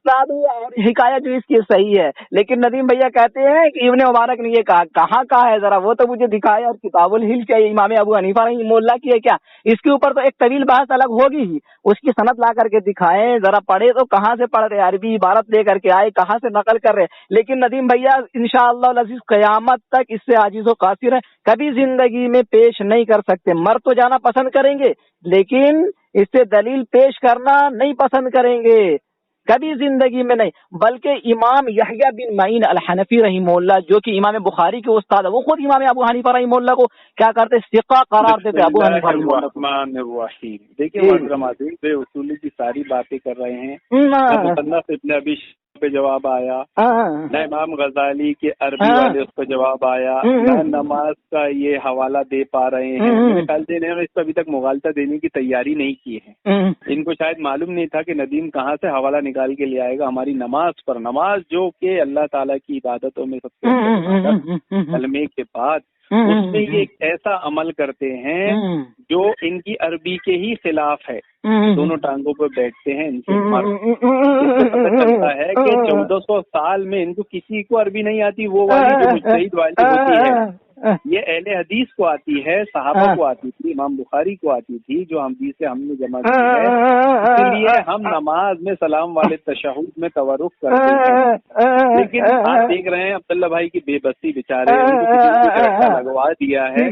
اسناد اور حکایت جو اس کی صحیح ہے، لیکن ندیم بھیا کہتے ہیں کہ ابن مبارک نے یہ کہاں ہے، ذرا وہ تو مجھے دکھائے، اور کتاب الحل کیا امام ابو حنیفہ رحمہ اللہ کی ہے کیا؟ اس کے اوپر تو ایک طویل بحث الگ ہوگی ہی، اس کی سند لا کر کے دکھائیں، ذرا پڑھے تو کہاں سے پڑھ رہے، عربی عبارت لے کر کے آئے، کہاں سے نقل کر رہے۔ لیکن ندیم بھیا انشاءاللہ العزیز قیامت تک اس سے عاجز و قاصر ہے، کبھی زندگی میں پیش نہیں کر سکتے۔ مر تو جانا پسند کریں گے لیکن اس سے دلیل پیش کرنا نہیں پسند کریں گے، کبھی زندگی میں نہیں۔ بلکہ امام یحییٰ بن معین الحنفی رحمہ اللہ جو کہ امام بخاری کے استاد ہے، وہ خود امام ابو حنیفہ رحمہ اللہ کو کیا کرتے، ثقہ قرار دیتے ابو حنیفہ رحمہ اللہ۔ دیکھیے بے اصولی کی ساری باتیں کر رہے ہیں، مصنف ابن ابی پہ جواب آیا، نہ امام غزالی کے عربی والے اس پہ جواب آیا، نہ نماز کا یہ حوالہ دے پا رہے ہیں۔ میرے خیال سے انہوں نے اس پہ ابھی تک مغالطہ دینے کی تیاری نہیں کی ہے، ان کو شاید معلوم نہیں تھا کہ ندیم کہاں سے حوالہ نکال کے لے آئے گا ہماری نماز پر، نماز جو کہ اللہ تعالیٰ کی عبادتوں میں سب سے کلمے کے بعد اس میں یہ ایک ایسا عمل کرتے ہیں جو ان کی عربی کے ہی خلاف ہے، دونوں ٹانگوں پہ بیٹھتے ہیں ان سے پتہ چلتا ہے کہ 1400 سال میں ان کو کسی کو عربی نہیں آتی، وہ والی جو مجتہد والی ہوتی ہے یہ اہل حدیث کو آتی ہے، صحابہ کو آتی تھی، امام بخاری کو آتی تھی، جو حدیثیں ہم نے جمع کی ہے، اس لیے ہم نماز میں سلام والے تشہد میں تورک کرتے ہیں۔ لیکن آپ دیکھ رہے ہیں عبداللہ بھائی کی بے بسی، بیچارے ان کو کسی کو جھٹکا لگوا دیا ہے،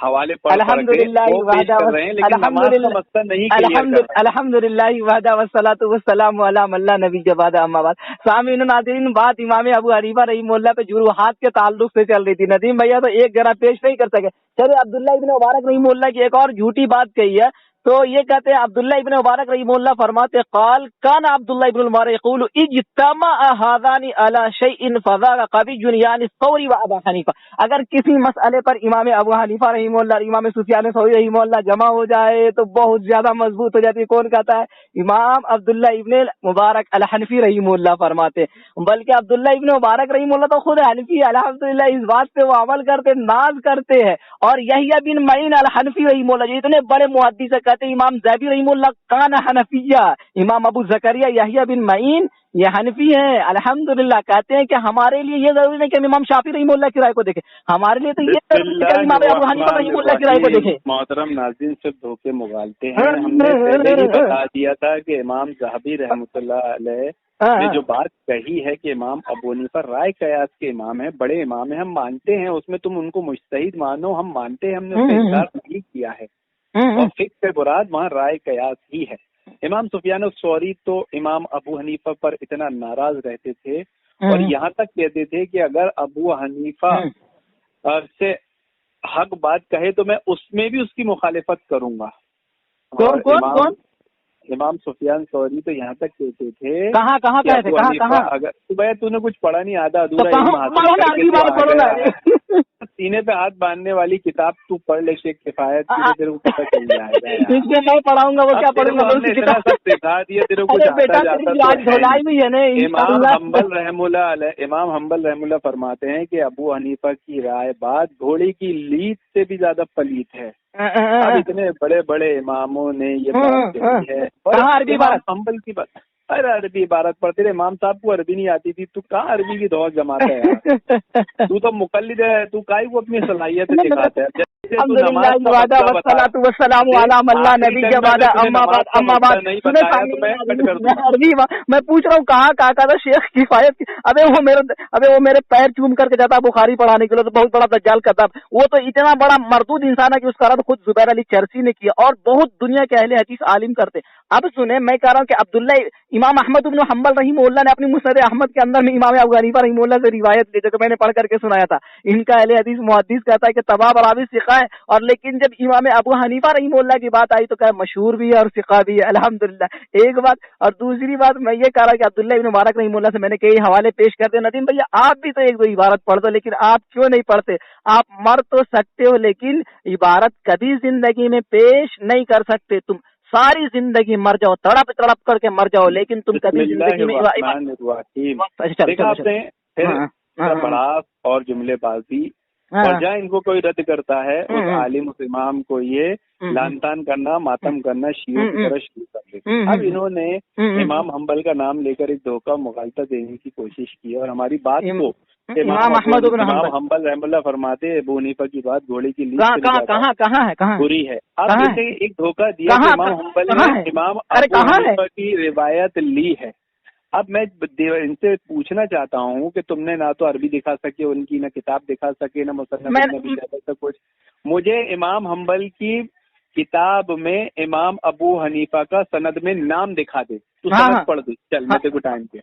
حوالے پڑھ پڑھ کے وہ پیش کر رہے ہیں، لیکن نماز کا مسئلہ نہیں کلیئر کر رہے۔ الحمدللہ وحدہ والصلاۃ والسلام علی من لا نبی بعدہ، اما بعد۔ سامعین و ناظرین، بات امام ابو حنیفہ رحمہ اللہ پہ جروحات کے تعلق سے چل رہی تھی۔ ندیم بھیا تو ایک ذرا پیش نہیں کر سکے۔ چلے عبداللہ ابن مبارک رحمہ اللہ کی ایک اور جھوٹی بات کہی ہے، تو یہ کہتے ہیں عبداللہ ابن مبارک رحمہ اللہ فرماتے قال کان عبداللہ ابن مبارک یقول اجتمع هذان على شيء فذاك قوي یعنی ثوری و ابو حنیفہ، اگر کسی مسئلے پر امام ابو حنیفہ رحمہ اللہ اور امام سفیان ثوری رحمہ اللہ جمع ہو جائے تو بہت زیادہ مضبوط ہو جاتی ہے۔ کون کہتا ہے؟ امام عبداللہ ابن مبارک الحنفی رحمہ اللہ فرماتے، بلکہ عبداللہ ابن مبارک رحمہ اللہ تو خود حنفی، الحمدللہ اس بات پہ وہ عمل کرتے، ناز کرتے ہیں۔ اور یحییٰ بن معین الحنفی رحمہ اللہ جو اتنے بڑے محدث سے کہتے ہیں امام زیبی رحمہ اللہ کان حنفیہ، امام ابو زکریا یحییٰ بن معین یہ حنفی ہیں، الحمدللہ کہتے ہیں کہ ہمارے لیے یہ ضروری نہیں کہ ہم امام شافعی رحمہ اللہ کی رائے کو دیکھیں، ہمارے لیے تو یہ ضروری ہے کہ امام ابو حنیفہ رحمہ اللہ کی رائے کو دیکھیں۔ محترم ناظرین صرف دھوکے مغالتے ہیں، ہم نے پہلے ہی بتا دیا تھا کہ امام ذہبی رحمۃ اللہ علیہ نے جو بات کہی ہے کہ امام ابو حنیفہ رائے قیاس کے امام ہیں، بڑے امام ہیں، ہم مانتے ہیں، اس میں تم ان کو مجتہد مانو، ہم مانتے ہیں، ہم نے اس کا انکار نہیں کیا ہے، اور فقہ سے مراد وہاں رائے قیاس ہی ہے۔ امام سفیان الثوری تو امام ابو حنیفہ پر اتنا ناراض رہتے تھے اور یہاں تک کہتے تھے کہ اگر ابو حنیفہ سے حق بات کہے تو میں اس میں بھی اس کی مخالفت کروں گا۔ امام سفیان ثوری تو یہاں تک کہتے تھے، کہاں اگر تو نے کچھ پڑھا نہیں، آدھا ادھورا سینے پہ ہاتھ باندھنے والی کتاب تو پڑھ لے شیخ کفایت کی، تیرے کو پتہ چل جائے گا۔ میں پڑھاؤں گا وہ کیا پڑھوں گا، سب سکھا دیا تیرے کو امام حنبل رحم اللہ فرماتے ہیں کہ ابو حنیفہ کی رائے بات گھوڑے کی لیڈ سے بھی زیادہ پلیت ہے۔ اب اتنے بڑے بڑے اماموں نے یہ بات کہی ہے، عربی بات حنبل کی بات، ارے عربی عبارت پڑھتے رہے، امام صاحب کو عربی نہیں آتی تھی، تو کہاں عربی کی دھوک جماتا ہے یار؟ تو مقلد ہے، تو کائی کو اپنی صلاحیت دکھاتا ہے۔ میں پوچھ رہا ہوں کہاں تھا شیخ کفایت؟ ابے وہ میرے پیر چوم کر کے جاتا بخاری پڑھانے کے لیے، تو بہت بڑا دجال کذاب، وہ تو اتنا بڑا مردود انسان ہے کہ اس کا رد خود زبیر علی چرسی نے کیا، اور بہت دنیا کے اہل حدیث عالم کرتے۔ اب سنیں، میں کہہ رہا ہوں کہ عبداللہ امام احمد بن حنبل رحمہ اللہ نے اپنی مسند احمد کے اندر میں امام ابو حنیفہ رحمہ اللہ سے روایت لی، جو کہ میں نے پڑھ کر کے سنایا تھا۔ ان کا اہل حدیث محدث کہتا ہے کہ تباب راوی ثقہ ہے، اور لیکن جب امام ابو حنیفہ رحمہ اللہ کی بات آئی تو کہ مشہور بھی ہے اور ثقہ بھی ہے، الحمدللہ۔ ایک بات، اور دوسری بات میں یہ کہہ رہا کہ عبداللہ ابن مبارک رحمہ اللہ سے میں نے کئی حوالے پیش کرتے۔ ندیم بھیا آپ بھی تو ایک دو عبارت پڑھ دو، لیکن آپ کیوں نہیں پڑھتے؟ آپ مر تو سکتے ہو لیکن عبارت کبھی زندگی میں پیش نہیں کر سکتے، تم ساری زندگی مر جاؤ، تڑپ کر کے مر جاؤ، لیکن تم کبھی زندگی میں بڑاس اور جملے بازی، اور جہاں ان کو کوئی رد کرتا ہے اس عالم اس امام کو یہ لان تان کرنا، ماتم کرنا شیعوں کی طرح شروع کر دیتے۔ اب انہوں نے امام حنبل کا نام لے کر ایک دھوکہ مغالطہ دینے کی کوشش کی، اور ہماری بات کو امام حنبل رحم اللہ فرماتے ابو حنیفہ کی بات گھوڑے کی لیڈ سے بری ہے۔ اب جیسے ایک دھوکہ دیا کہ امام حنبل نے امام ابو حنیفہ کی روایت لی ہے۔ اب میں ان سے پوچھنا چاہتا ہوں کہ تم نے نہ تو عربی دکھا سکے ان کی، نہ کتاب دکھا سکے، نہ مصنف کچھ، مجھے امام حنبل کی کتاب میں امام ابو حنیفہ کا سند میں نام دکھا دے، تو سند پڑھ دے، چل میں تیرے کو ٹائم پہ۔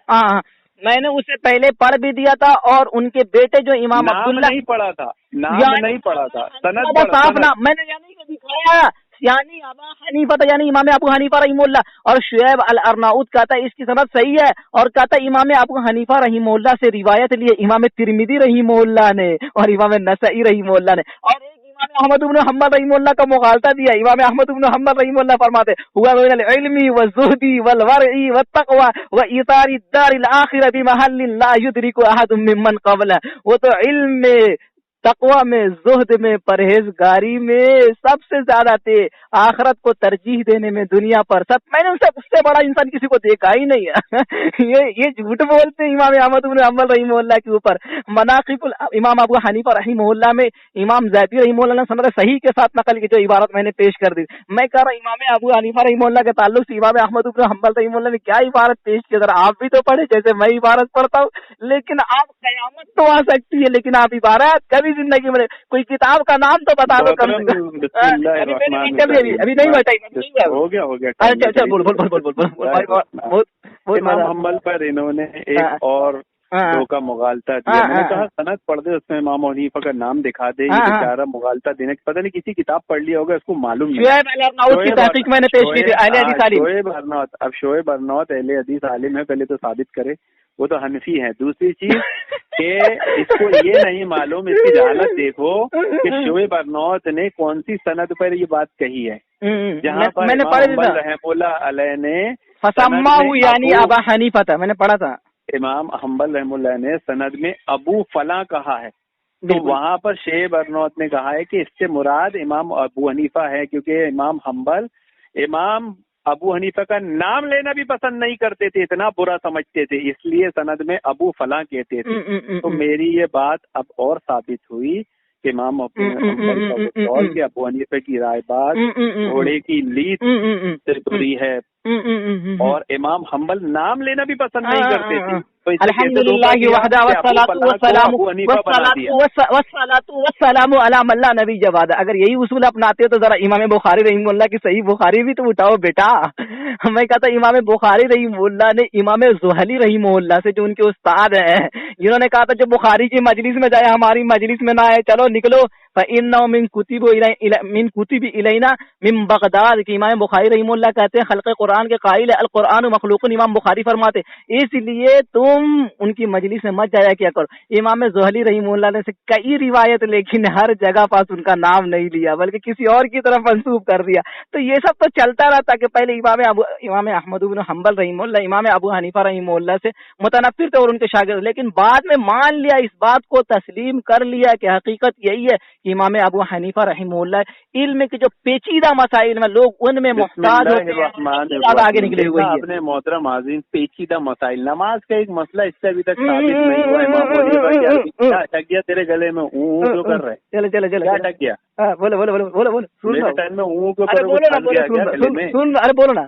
میں نے اسے پہلے پڑھ بھی دیا تھا، اور ان کے بیٹے جو امام عبداللہ نہیں پڑھا تھا، نام نہیں پڑھا تھا، سند صاف نام میں نے یعنی کہ دکھایا، یعنی ابو حنیفہ یعنی امام ابو حنیفہ رحمہ اللہ، اور شعیب الارناؤت کہتا ہے اس کی سند صحیح ہے، اور کہتا ہے امام ابو حنیفہ رحمہ اللہ سے روایت لیے امام ترمذی رحمہ اللہ نے اور امام نسائی رحمہ اللہ نے، اور ایک امام احمد بن حنبل رحمہ اللہ کا مغالطہ دیا۔ امام احمد بن حنبل رحمہ اللہ فرماتے ہوا بین العلم والزہد والورع والتقوى وإيثار الدار الآخرة بمحل لا يدرك أحد ممن قبله، وہ تو علم میں تقوی میں، زہد میں، پرہیزگاری میں سب سے زیادہ تھے، آخرت کو ترجیح دینے میں دنیا پر سب. میں نے اس سے بڑا انسان کسی کو دیکھا ہی نہیں ہے. یہ جھوٹ بولتے ہیں امام احمد بن حنبل رحمہ اللہ کے اوپر. مناقب امام ابو حنیفہ رحمہ اللہ میں امام زیدی رحمہ اللہ نے سند صحیح کے ساتھ نقل کی جو عبارت میں نے پیش کر دی. میں کہہ رہا ہوں امام ابو حنیفہ رحمہ اللہ کے تعلق سے امام احمد بن حنبل رحمہ اللہ نے کیا عبارت پیش کی. ذرا آپ بھی تو پڑھے جیسے میں عبارت پڑھتا ہوں. لیکن آپ قیامت تو آ سکتی ہے لیکن آپ عبارت کبھی زندگی میں کوئی کتاب کا نام تو بتا دو کم سے کم. ابھی نہیں بتائی. ہو گیا اچھا بول. امام حنبل پر انہوں نے ایک اور کا مغالطہ دیا. میں نے کہا سند پڑھ دے، اس میں امام حنیفہ کا نام دکھا دے. یہ بیچارہ مغالطہ دینے پتہ نہیں کسی کتاب پڑھ لیا ہوگا، اس کو معلوم نہیں. تحقیق میں نے پیش کی تھی اہل حدیث عالم. شعیب ارناؤت، اب شعیب ارناؤت اہل حدیث عالم ہے، پہلے تو ثابت کرے. وہ تو حنفی ہے. دوسری چیز کہ اس کو یہ نہیں معلوم، اس کی جہالت دیکھو کہ شعیب ارناؤت نے کون سی سند پر یہ بات کہی ہے، جہاں پر امام حنبل رحمہ اللہ علیہ نے فسماہ یعنی ابا حنیفہ تھا. میں نے پڑھا تھا امام حنبل رحمہ اللہ نے سند میں ابو فلاں کہا ہے، تو وہاں پر شعیب ارناؤت نے کہا ہے کہ اس سے مراد امام ابو حنیفہ ہے، کیونکہ امام حنبل امام ابو حنیفہ کا نام لینا بھی پسند نہیں کرتے تھے، اتنا برا سمجھتے تھے، اس لیے سند میں ابو فلاں کہتے تھے. تو میری یہ بات اب اور ثابت ہوئی کہ امام ابو حنبل کا قول کہ ابو حنیفہ کی رائے بات گھوڑے کی لیت سے بری ہے، اور امام حنبل نام لینا بھی پسند نہیں کرتے تھے. الحمدللہ وحدہ والسلام علی من لا نبی بعد. اگر یہی اصول اپناتے تو ذرا امام بخاری رحمہ اللہ کی صحیح بخاری بھی تو اٹھاؤ بیٹا. میں کہتا امام بخاری رحمہ اللہ نے امام زہلی رحمہ اللہ سے جو ان کے استاد ہیں، جنہوں نے کہا تھا جو بخاری کی مجلس میں جائے ہماری مجلس میں نہ آئے، چلو نکلو. فإنه من کتب الینا من بغداد کہ امام بخاری رحمہ اللہ کہتے ہیں خلق قرآن کے قائل ہے، القرآن مخلوق. امام بخاری فرماتے اس لیے تم ان کی مجلس میں مت جایا کیا کرو. امام زہلی رحمہ اللہ نے سے کئی روایت لیکن ہر جگہ پاس ان کا نام نہیں لیا بلکہ کسی اور کی طرف منسوب کر دیا. تو یہ سب تو چلتا رہتا کہ پہلے امام احمد بن حنبل رحمہ اللہ امام ابو حنیفہ رحمہ اللہ سے متنفر تھے اور ان کے شاگرد، لیکن بعد میں مان لیا، اس بات کو تسلیم کر لیا کہ حقیقت یہی ہے کہ امام ابو حنیفہ رحمہ اللہ علم کے جو پیچیدہ مسائل میں لوگ ان میں محتاج ہوتے ہیں، آگے نکلے ہوئے ہیں. اپنے محترم حاضرین، پیچیدہ مسائل، نماز کا ایک مسئلہ اس سے ابھی تک ثابت نہیں ہوا. امام کیا اٹک گیا تیرے گلے میں جو کر رہے؟ چلے کیا اٹک گیا؟ بولو ٹائم میں بولو نا.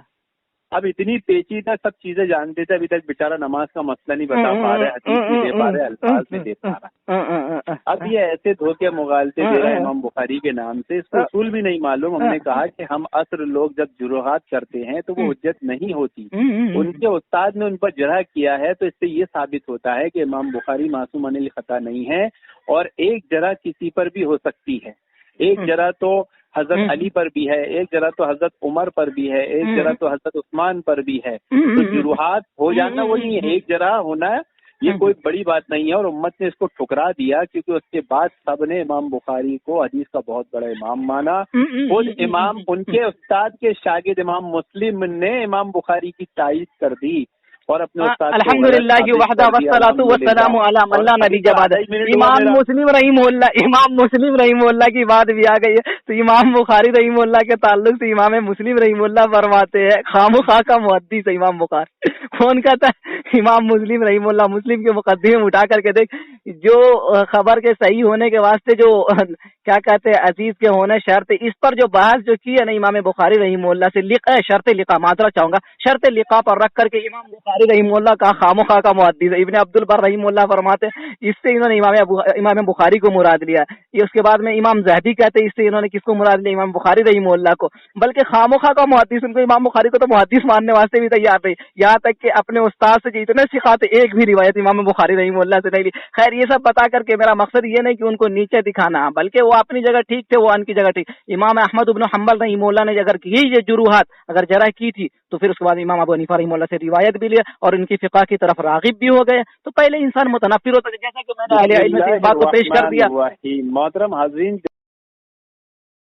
اب اتنی پیچیدہ سب چیزیں جانتے تھے، ابھی تک بیچارہ نماز کا مسئلہ نہیں بتا پا رہے، حدیث نہیں دے پا رہے، الفاظ نہیں دے پا رہا. اب یہ ایسے دھوکے مغالطے دے رہا ہے امام بخاری کے نام سے، اس کو اصول بھی نہیں معلوم. ہم نے کہا کہ ہم عصر لوگ جب جرحات کرتے ہیں تو وہ حجت نہیں ہوتی. ان کے استاد نے ان پر جرح کیا ہے تو اس سے یہ ثابت ہوتا ہے کہ امام بخاری معصوم عن الخطا نہیں ہے، اور ایک جرح کسی پر بھی ہو سکتی ہے. ایک جرح تو حضرت علی پر بھی ہے، ایک جرح تو حضرت عمر پر بھی ہے، ایک جرح تو حضرت عثمان پر بھی ہے. تو جروحات ہو جانا وہی ہے، ایک جرح ہونا یہ کوئی بڑی بات نہیں ہے، اور امت نے اس کو ٹھکرا دیا کیونکہ اس کے بعد سب نے امام بخاری کو حدیث کا بہت بڑا امام مانا. خود امام ان کے استاد کے شاگرد امام مسلم نے امام بخاری کی تائید کر دی اور اپنے استاد الحمدللہ وحدہ والصلاۃ والسلام علی من لا نبی بعد. امام مسلم رحمہ اللہ کی بات بھی آ گئی ہے تو امام بخاری رحمہ اللہ کے تعلق سے امام مسلم رحمہ اللہ فرماتے ہیں خامخواہ کا محدث ہے امام بخاری. کون کہتا ہے؟ امام مسلم رحمہ اللہ. مسلم کے مقدمے میں اٹھا کر کے دیکھ، جو خبر کے صحیح ہونے کے واسطے جو کیا کہتے ہیں عزیز کے ہونے شرط، اس پر جو بحث جو کی ہے نا امام بخاری رحمہ اللہ سے شرط لقا معذرت چاہوں گا، شرط لقا پر رکھ کر کے امام بخاری رحمہ اللہ کا خامخواہ کا محدث ہے. ابن عبد البر رحمہ اللہ فرماتے ہیں اس سے انہوں نے امام بخاری کو مراد لیا. یہ اس کے بعد میں امام زہبی کہتے ہیں اس سے انہوں نے کس کو مراد لیا؟ امام بخاری رحمہ اللہ کو. بلکہ خامخواہ کا محدث، ان کو امام بخاری کو تو محدث ماننے واسطے بھی تیار نہیں، یہاں تک کہ اپنے استاد سے جتنے سکھاتے ایک بھی روایت امام بخاری رحمہ اللہ سے نہیں لی. خیر یہ سب بتا کر کے میرا مقصد یہ نہیں کہ ان کو نیچے دکھانا، بلکہ وہ اپنی جگہ ٹھیک تھے، وہ ان کی جگہ ٹھیک. امام احمد بن حنبل رحمہ اللہ نے اگر یہ جروحات اگر جرح کی تھی تو پھر اس کے بعد امام ابو حنیفہ رحمہ اللہ سے روایت بھی لیا اور ان کی فقہ کی طرف راغب بھی ہو گئے. تو پہلے انسان متنفر ہوتا ہے، جیسا کہ میں نے اہل علم سے اس بات کو پیش کر دیا. محترم حاضرین